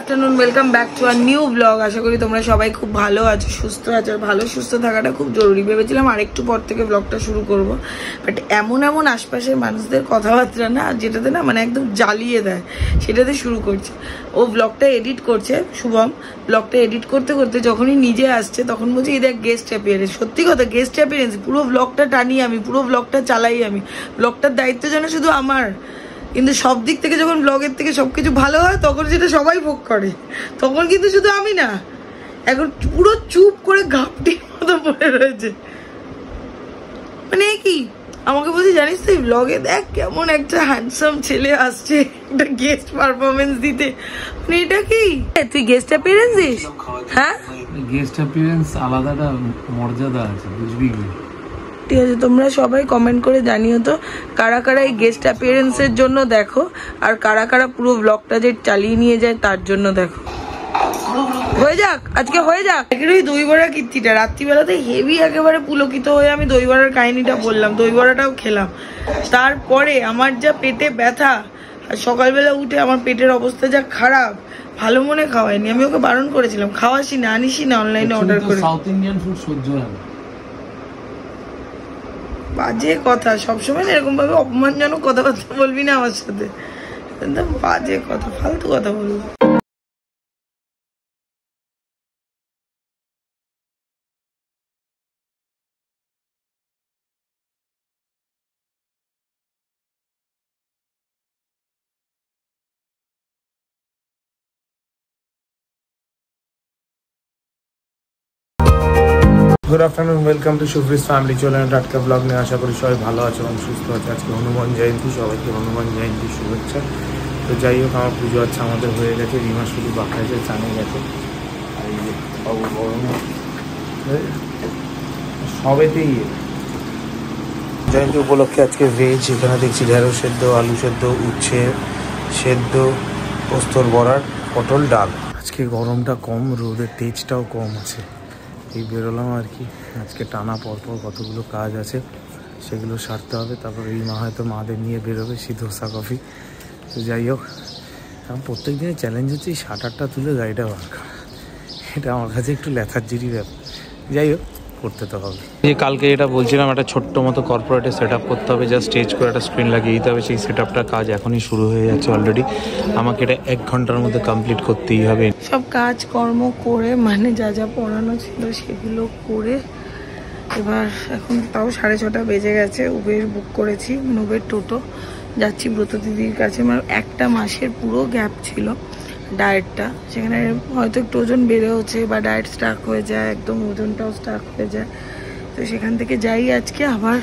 Afternoon, welcome back to our new vlog. আশা করি তোমরা সবাই খুব ভালো আছো, সুস্থ আছো। আর ভালো সুস্থ থাকাটা খুব জরুরি। ভেবেছিলাম আরেকটু পর থেকে ব্লগটা শুরু করব, বাট এমন আশপাশের মানুষদের কথাবার্তা না, যেটাতে না মানে একদম জ্বালিয়ে দেয়, সেটাতে শুরু করছে। ও ব্লগটা এডিট করছে, শুভম ব্লগটা এডিট করতে করতে যখনই নিজে আসছে তখন বলছে এই দেখ গেস্ট অ্যাপিয়ারেন্স। সত্যি কথা, গেস্ট অ্যাপিয়ারেন্স। পুরো ব্লগটা টানি আমি, পুরো ব্লগটা চালাই আমি। ব্লগটার দায়িত্ব যেন শুধু আমার, কিন্তু সব দিক থেকে যখন ব্লগের থেকে সবকিছু ভালো হয় তখন সেটা সবাই ভোগ করে। তখন কিন্তু শুধু আমি না, এখন পুরো চুপ করে ঘাপটির মতো পড়ে রয়েছে। মানে কি আমাকে বলছি, জানিস তুই ব্লগে দেখ কেমন একটা হ্যান্ডসাম ছেলে আসছে একটা গেস্ট পারফরমেন্স দিতে। মানে এটা কি তুই গেস্ট অ্যাপিয়ারেন্স দিস? হ্যাঁ, গেস্ট অ্যাপিয়ারেন্স আলাদা মর্যাদা আছে, বুঝবি কি? ঠিক আছে, তোমরা সবাই কমেন্ট করে জানিও তো কারা কারা এই গেস্ট অ্যাপিয়ারেন্সের জন্য দেখো, আর কারা কারা পুরো ব্লগটা যে চালিয়ে নিয়ে যায় তার জন্য দেখো। হয়ে যাক, আজকে হয়ে যাক। ওই দই বড়া কীর্তিটা রাত্রিবেলাতে হেভি একেবারে পুলকিত হয়ে আমি দই বড়ার কাহিনীটা বললাম, দই বড়াটাও খেলাম। তারপরে আমার যা পেটে ব্যথা, আর সকালবেলা উঠে আমার পেটের অবস্থা যা খারাপ, ভালো মনে খাওয়াইনি। আমি ওকে বারণ করেছিলাম খাওয়াসি না, আনিসি না, অনলাইনে অর্ডার করে। সাউথ ইন্ডিয়ান ফুড সহ্য হয় না। বাজে কথা, সবসময় এরকম ভাবে অপমানজনক কথাবার্তা বলবি না আমার সাথে। বাজে কথা, ফালতু কথা বলবো। Good afternoon, welcome to Shubhris family. চলে টাটকা ব্লগ নিয়ে। আশা করি সবাই ভালো আছে এবং সুস্থ আছে। আজকে হনুমান জয়ন্তী, সবাইকে হনুমান জয়ন্তী শুভেচ্ছা। তো যাই হোক, আমার পুজো আচ্ছা আমাদের হয়ে গেছে। রিমা শুধু বাঁকা হয়েছে, চানে গেছে। আর এই যে বাবু গরম সবেতেই জয়ন্তী উপলক্ষে আজকে ভেজ। এখানে দেখছি ঢেঁড়স সেদ্ধ, আলু সেদ্ধ, উচ্ছে সেদ্ধ, পোস্তর বড়ার, পটল ডাল। আজকে গরমটা কম, রোদের তেজটাও কম আছে। এই বেরোলাম আর কি। আজকে টানা পরপর কতগুলো কাজ আছে, সেগুলো সারতে হবে। তারপরে এই মা হয়তো মাদের নিয়ে বেরোবে সেই ধোসা কফি। তো যাই হোক, কারণ প্রত্যেক দিনের চ্যালেঞ্জ হচ্ছে এই শাটারটা তুলে গাড়িটা বার করা। এটা আমার কাছে একটু লেথার্জিরই ব্যাপার। যাই হোক, করতে তো হবে। যে কালকে যেটা বলছিলাম, একটা ছোট্ট মতো কর্পোরেটে সেট আপ করতে হবে, জাস্ট স্টেজ করে একটা স্ক্রিন লাগিয়ে দিতে হবে। সেই সেট আপটার কাজ এখনই শুরু হয়ে যাচ্ছে অলরেডি। আমাকে এটা 1 ঘন্টার মধ্যে কমপ্লিট করতেই হবে। সব কাজ কর্ম করে, মানে যা যা পড়ানো ছিল সেগুলো করে, এবার এখন তাও 6:30 বেজে গেছে। উবের বুক করেছি, উবের টোটো। যাচ্ছি ব্রত দিদির কাছে। আমার একটা মাসের পুরো গ্যাপ ছিল ডায়েটটা, সেখানে হয়তো একটু ওজন বেড়ে হচ্ছে বা ডায়েট স্টাক হয়ে যায়, একদম ওজনটাও স্টাক হয়ে যায়। তো সেখান থেকে যাই আজকে আবার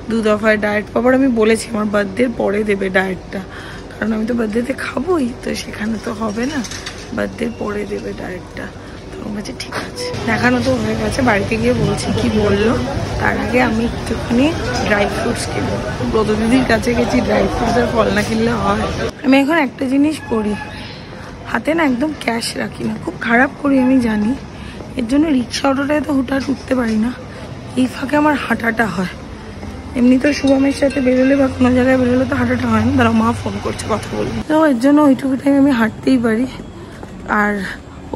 2 দফায় ডায়েট পাবার। আমি বলেছি আমার বার্থডের পরে দেবে ডায়েটটা, কারণ আমি তো বার্থডেতে খাবোই, তো সেখানে তো হবে না, বার্থডের পরে দেবে ডায়েটটা। তো বলছে ঠিক আছে। দেখানো তো হয়ে গেছে, বাড়িতে গিয়ে বলছি কি বললো। তার আগে আমি একটুখানি ড্রাই ফ্রুটস কিনবো। ব্রত দিদির কাছে গেছি, ড্রাই ফ্রুটস আর ফল না কিনলে হয়। আমি এখন একটা জিনিস করি, হাতে না একদম ক্যাশ রাখি না। খুব খারাপ করি আমি জানি, এর জন্য রিক্সা অটোটায় তো হুটহাট উঠতে পারি না। এই ফাঁকে আমার হাঁটাটা হয়। এমনি তো শুভমের সাথে বেরোলে বা কোনো জায়গায় বেরোলে তো হাঁটাটা হয় না। তারা মা ফোন করছে, কথা বলবো। তো এর জন্য ওইটুকু টাইম আমি হাঁটতেই পারি। আর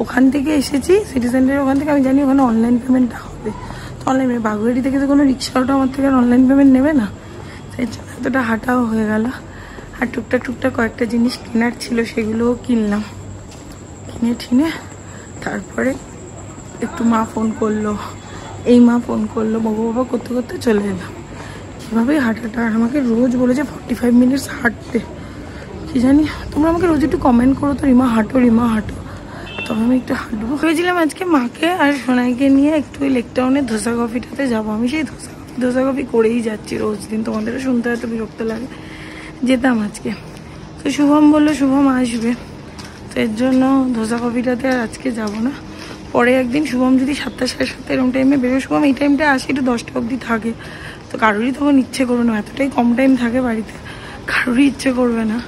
ওখান থেকে এসেছি সিটি সেন্টারের ওখান থেকে, আমি জানি ওখানে অনলাইন পেমেন্টটা হবে। তো অনলাইন বাগুয়ারি থেকে তো কোনো রিক্সা অটো আমার থেকে অনলাইন পেমেন্ট নেবে না, সেই জন্য এতটা হাঁটাও হয়ে গেল। আর টুকটাক কয়েকটা জিনিস কেনার ছিল, সেগুলোও কিনলাম। কিনে ঠিনে তারপরে একটু মা ফোন করলো, এই মা ফোন করলো, বাবা করতে করতে চলে এলাম। কীভাবে হাঁটাটা, আর আমাকে রোজ বলেছে 45 মিনিটস হাঁটতে। কি জানি, তোমরা আমাকে রোজ একটু কমেন্ট করো তো, রিমা হাঁটো, রিমা হাঁটো। তবে আমি একটু হাঁটবো ভেবেছিলাম। আজকে মাকে আর সোনাইকে নিয়ে একটু ওই লেকটাউনে ধোসা কফিটাতে যাবো। আমি সেই ধোসা কফি করেই যাচ্ছি রোজ দিন। তোমাদেরও শুনতে হয়তো বিরক্ত লাগে, যেতাম আজকে। তো শুভম বললো শুভম আসবে, তো এর জন্য ধোসা কফিটাতে আর আজকে যাব না। পরে একদিন শুভম যদি 7টা 7:30 এরকম টাইমে বেরোয়, শুভম এই টাইমটা আসে একটু 10টা অবধি থাকে। তো কারোরই তখন ইচ্ছে করবে না, এতটাই কম টাইম থাকে বাড়িতে, কারোরই ইচ্ছে করবে না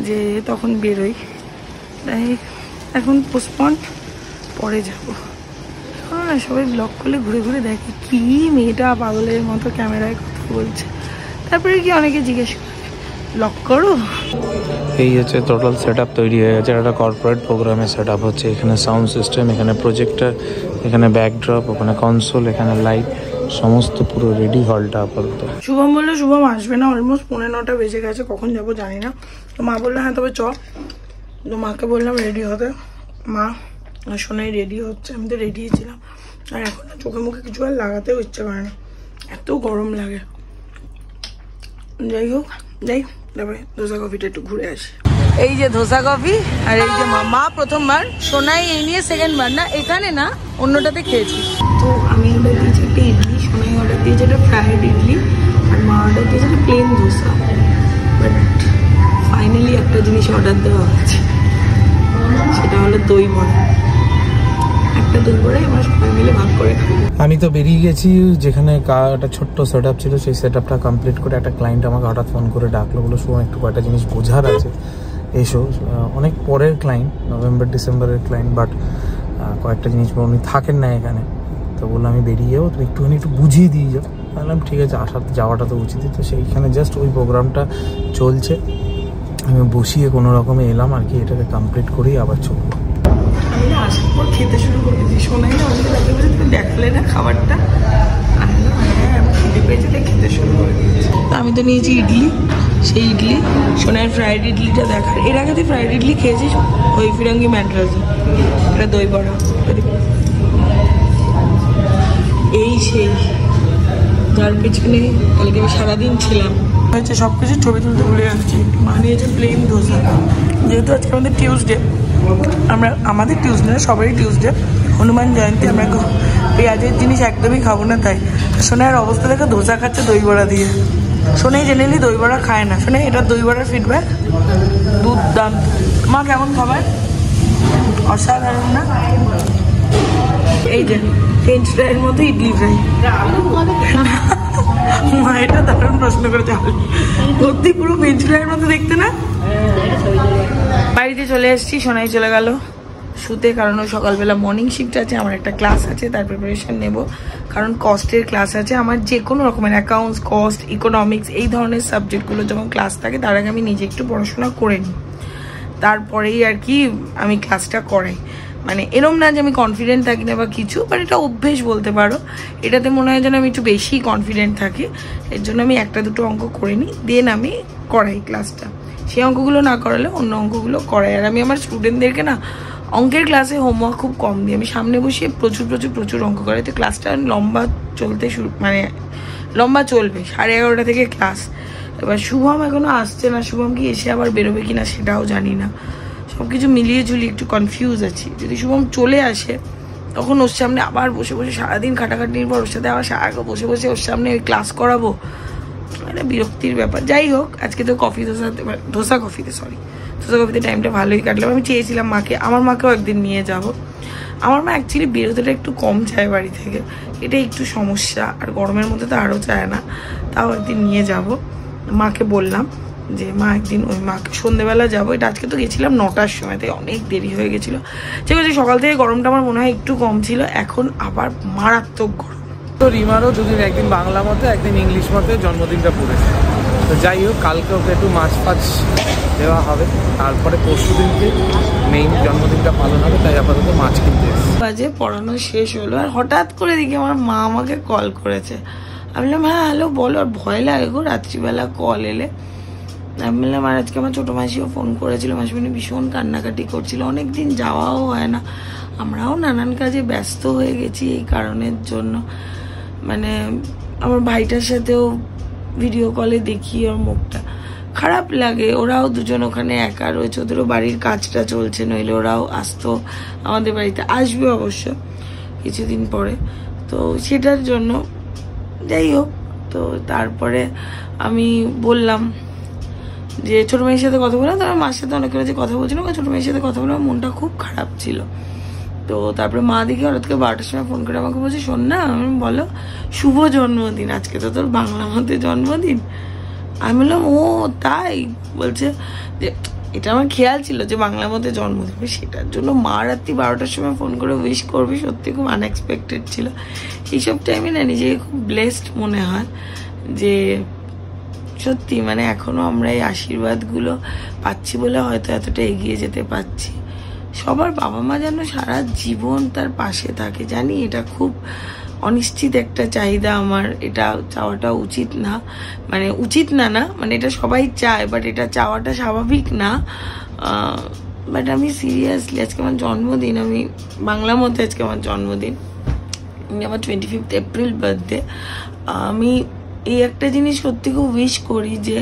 যে তখন বেরোই। তাই এখন পোস্টপন, পরে যাবো। এখন না সবাই ব্লগ করলে ঘুরে ঘুরে দেখে কি মেয়েটা পাগলের মতো ক্যামেরায় কথা বলছে। তারপরে কি অনেকে জিজ্ঞেস করে ব্লগ করো, এই হচ্ছে টোটাল সেট আপ তৈরি হয়ে গেছে, একটা কর্পোরেট প্রোগ্রামের সেট আপ হচ্ছে। এখানে সাউন্ড সিস্টেম, এখানে প্রজেক্টর, এখানে ব্যাকড্রপ, ওখানে কনসোল, এখানে লাইট, সমস্ত পুরো রেডি হলটা আপাতত। শুভম বললো শুভম আসবে না, অলমোস্ট 9:45 বেজে গেছে, কখন যাবো জানি না। তো মা বললো হ্যাঁ তবে চ। তো মাকে বললাম রেডি হতে, মা শোনাই রেডি হচ্ছে, আমি তো রেডি ছিলাম। আর এখন চোখে মুখে কিছু আর লাগাতেও ইচ্ছে করে না, এত গরম লাগে। যাই হোক, তারপরে ধোসা কফিটা একটু ঘুরে আসি। এই যে ধোসা কফি, আর এই যে মা প্রথমবার, সোনাই এই নিয়ে সেকেন্ডবার, না এখানে না অন্যটাতে খেয়েছি। তো আমি অর্ডার দিয়েছি একটা ইডলি, সোনাই অর্ডার দিয়েছে একটা ফ্রাইড ইডলি, আর মা অর্ডার দিয়েছে একটা প্লেন ধোসা। বাট ফাইনালি একটা জিনিস অর্ডার দেওয়া হয়েছে, সেটা হলো দই বড়া। একটা দই বড়া আমরা সবাই মিলে ভাগ করে খাবো। আমি তো বেরিয়ে গেছি, যেখানে একটা ছোট্ট সেট আপ ছিল সেই সেট আপটা কমপ্লিট করে একটা ক্লায়েন্ট আমাকে হঠাৎ ফোন করে ডাকলো, বলো শুভ একটু কয়েকটা জিনিস বোঝার আছে, এসো। অনেক পরের ক্লায়েন্ট, নভেম্বর ডিসেম্বরের ক্লায়েন্ট, বাট কয়েকটা জিনিস উনি থাকেন না এখানে। তো বললো আমি বেরিয়ে যাবো, তো একটুখানি একটু বুঝিয়ে দিয়ে যাও। বললাম ঠিক আছে, যাওয়াটা তো উচিতই। তো সেইখানে জাস্ট ওই প্রোগ্রামটা চলছে, আমি বসিয়ে কোনো রকমে এলাম আর কি, এটাকে কমপ্লিট করেই আবার চলবো। আমি না আসার পর খেতে শুরু করে দিয়েছি, শোনাই না অনেকে তাকে বলে তুমি দেখলে না খাবারটা, হ্যাঁ আমি খেতে পেয়েছি, তাই খেতে শুরু করে দিয়েছি। আমি তো নিয়েছি ইডলি, সেই ইডলি সোনার ফ্রাইড ইডলিটা দেখার। এর আগে তুই ফ্রাইড ইডলি খেয়েছিস ওই ফিরঙ্গি ম্যান্ড্রাজে, এটা দই বড়া, এই সেই যার পেছনে কালকে আমি সারাদিন ছিলাম। হচ্ছে সব কিছু ছবি তুলতে ভুলে যাচ্ছি। মা নিয়েছে প্লেন ধোসা, যেহেতু আজকে আমাদের টিউসডে, আমাদের টিউসডে সবারই টিউসডে, হনুমান জয়ন্তী, আমরা পেঁয়াজের জিনিস একদমই খাবো না, তাই সোনার অবস্থা দেখে ধোসা খাচ্ছে দই বড়া দিয়ে। সোনাই জেনারেলি দই বড়া খায় না। সোনাই এটা দই বড়ার ফিডব্যাক দুর্দান্ত। মা কেমন খাবার? অসাধারণ না? এই যে ফ্রেঞ্চ ফ্রাইয়ের মতো ইডলি ফ্রাই। মা এটা দারুণ প্রশ্ন করে চাল, সত্যি পুরো ফ্রেঞ্চ ফ্রাইয়ের মতো দেখতে না? বাড়িতে চলে এসেছি, সোনাই চলে গেল শুতে, কারণ ওই সকালবেলা মর্নিং শিফট আছে, আমার একটা ক্লাস আছে, তার প্রিপারেশন নেব। কারণ কস্টের ক্লাস আছে আমার, যে কোনো রকমের অ্যাকাউন্টস, কস্ট, ইকোনমিক্স, এই ধরনের সাবজেক্টগুলো যখন ক্লাস থাকে তার আগে আমি নিজে একটু পড়াশোনা করে নিই, তারপরেই আর কি আমি ক্লাসটা করাই। মানে এরম না যে আমি কনফিডেন্ট থাকি না বা কিছু, বাট এটা অভ্যেস বলতে পারো। এটাতে মনে হয় যেন আমি একটু বেশি কনফিডেন্ট থাকি, এর জন্য আমি একটা দুটো অঙ্ক করে নিই, দেন আমি করাই ক্লাসটা। সেই অঙ্কগুলো না করালে অন্য অঙ্কগুলো করাই। আর আমি আমার স্টুডেন্টদেরকে না অঙ্কের ক্লাসে হোমওয়ার্ক খুব কম দিই, আমি সামনে বসিয়ে প্রচুর অঙ্ক করাই। তো ক্লাসটা লম্বা চলবে, 11:30 থেকে ক্লাস। এবার শুভম এখনো আসছে না, শুভম কি এসে আবার বেরোবে কিনা সেটাও জানি না। সব কিছু মিলিয়ে ঝুলিয়ে একটু কনফিউজ আছি। যদি শুভম চলে আসে তখন ওর সামনে আবার বসে সারাদিন খাটাখাটির পর ওর সাথে আবার সারা বসে ওর সামনে ওই ক্লাস করাবো, মানে বিরক্তির ব্যাপার। যাই হোক, আজকে তো ধোসা কফিতে টাইমটা ভালোই কাটলাম। আমি চেয়েছিলাম আমার মাকেও একদিন নিয়ে যাব। আমার মা অ্যাকচুয়ালি বেরোতেটা একটু কম চায় বাড়ি থেকে, এটা একটু সমস্যা, আর গরমের মধ্যে তো আরও চায় না। তাও একদিন নিয়ে যাব, মাকে বললাম যে মা একদিন ওই মাকে সন্ধ্যেবেলা যাবো। এটা আজকে তো গেছিলাম 9টার সময়, তাই অনেক দেরি হয়ে গেছিলো। ঠিক আছে, সকাল থেকে গরমটা আমার মনে হয় একটু কম ছিল, এখন আবার মারাত্মক গরম। তো রিমারও দুদিন, একদিন বাংলা মতে একদিন ইংলিশ মতে জন্মদিনটা পড়েছে। তো যাই হোক, কালকে ওকে একটু মাছ দেওয়া হবে, তারপরে পরশু দিনকে মেইন জন্মদিনটা পালন হবে, তাই আপাতত মাছ কিনতে বাজে পড়ানো শেষ হলো, আর হঠাৎ করে দেখি আমার মা আমাকে কল করেছে। আমি বললাম হ্যাঁ হ্যালো বলো। আর ভয় লাগে গো রাত্রিবেলা কল এলে। আমি বললাম আর আজকে আমার ছোটো মাসিও ফোন করেছিল, মাসিমণি ভীষণ কান্নাকাটি করছিল, অনেকদিন যাওয়াও হয় না, আমরাও নানান কাজে ব্যস্ত হয়ে গেছি এই কারণের জন্য। মানে আমার ভাইটার সাথেও ভিডিও কলে দেখি ওর মুখটা, খারাপ লাগে। ওরাও দুজন ওখানে একা রয়েছে, ওদেরও বাড়ির কাজটা চলছে, নইলে ওরাও আসতো আমাদের বাড়িতে, আসবে অবশ্য কিছুদিন পরে। তো সেটার জন্য যাই হোক, তো তারপরে আমি বললাম যে ছোটো মেয়ের সাথে কথা বললাম, তারপর মার সাথে অনেক যে কথা বলছিলাম, ছোটো মেয়ের সাথে কথা বললাম, মনটা খুব খারাপ ছিল। তো তারপরে মা দেখি হঠাৎ করে 12টার সময় ফোন করে আমাকে বলছে শোন না, আমি বলো শুভ জন্মদিন, আজকে তো তোর বাংলা মতে জন্মদিন। আমি বললাম ও তাই? বলছে যে এটা আমার খেয়াল ছিল যে বাংলা মতে জন্মদিন, সেটার জন্য মা রাত্রি 12টার সময় ফোন করে উইশ করবি, সত্যি খুব আনএক্সপেক্টেড ছিল। এইসব টাইমে না নিজেকে খুব ব্লেসড মনে হয় যে সত্যি মানে এখনো আমরা এই আশীর্বাদগুলো পাচ্ছি বলে হয়তো এতটা এগিয়ে যেতে পারছি। সবার বাবা মা যেন সারা জীবন তার পাশে থাকে, জানি এটা খুব অনিশ্চিত একটা চাহিদা আমার, এটা চাওয়াটা উচিত না, মানে উচিত না মানে এটা সবাই চায়, বাট এটা চাওয়াটা স্বাভাবিক না। বাট আমি সিরিয়াসলি, আজকে আমার জন্মদিন, আমি বাংলা মতে আজকে আমার জন্মদিন, আমার 25 এপ্রিল বার্থডে। আমি এই একটা জিনিস সত্যি খুব উইশ করি যে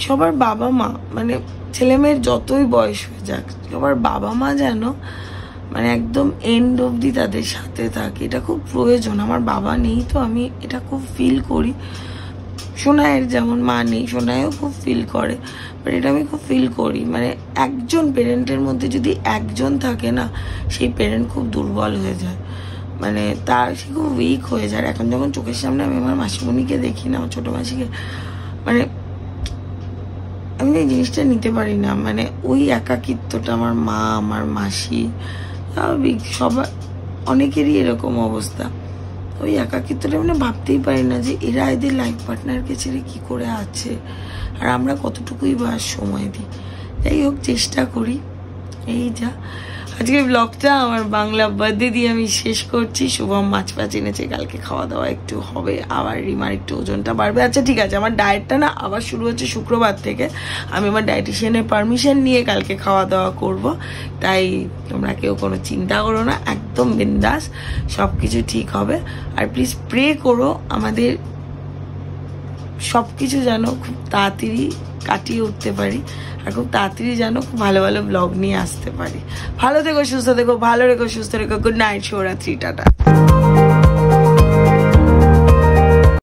সবার বাবা মা, মানে ছেলে মেয়ের যতই বয়স হয়ে যাক, সবার বাবা মা যেন মানে একদম এন্ড অবধি তাদের সাথে থাকে, এটা খুব প্রয়োজন। আমার বাবা নেই তো আমি এটা খুব ফিল করি। সোনাইয়ের যেমন মা নেই, সোনাইও খুব ফিল করে, বাট এটা আমি খুব ফিল করি। মানে একজন পেরেন্টের মধ্যে যদি একজন থাকে না, সেই পেরেন্ট খুব দুর্বল হয়ে যায়, মানে তার সে খুব উইক হয়ে যায়। এখন যখন চোখের সামনে আমি আমার মাসিমণিকে দেখি না, আমার ছোটো মাসিকে, মানে আমি এই জিনিসটা নিতে পারি না। মানে ওই একাকিত্বটা আমার মা, আমার মাসি, স্বাভাবিক সবার অনেকেরই এরকম অবস্থা, ওই একাকিত্বটা মানে ভাবতেই পারি না যে এরা এদের লাইফ পার্টনারকে ছেড়ে কি করে আছে, আর আমরা কতটুকুই বা সময় দিই। যাই হোক, চেষ্টা করি। এই যা আজকে ব্লগটা আমার বাংলা বার্থডে দিয়ে আমি শেষ করছি। শুভম মাছ ফাছ এনেছে, কালকে খাওয়া দাওয়া একটু হবে, আবার রিমার একটু ওজনটা বাড়বে। আচ্ছা ঠিক আছে, আমার ডায়েটটা না আবার শুরু হচ্ছে শুক্রবার থেকে। আমি আমার ডায়েটিশিয়ানের পারমিশন নিয়ে কালকে খাওয়া দাওয়া করব, তাই তোমরা কেউ কোনো চিন্তা করো না, একদম বিন্দাস, সব কিছু ঠিক হবে। আর প্লিজ প্রে করো আমাদের সব কিছু যেন খুব তাড়াতাড়ি কাটিয়ে উঠতে পারি, আর খুব তাড়াতাড়ি যেন খুব ভালো ভালো ব্লগ নিয়ে আসতে পারি। ভালো থেকো, সুস্থ থেকো, ভালো রেখো, সুস্থ রেখো। গুড নাইট, শুভরাত্রি, টাটা।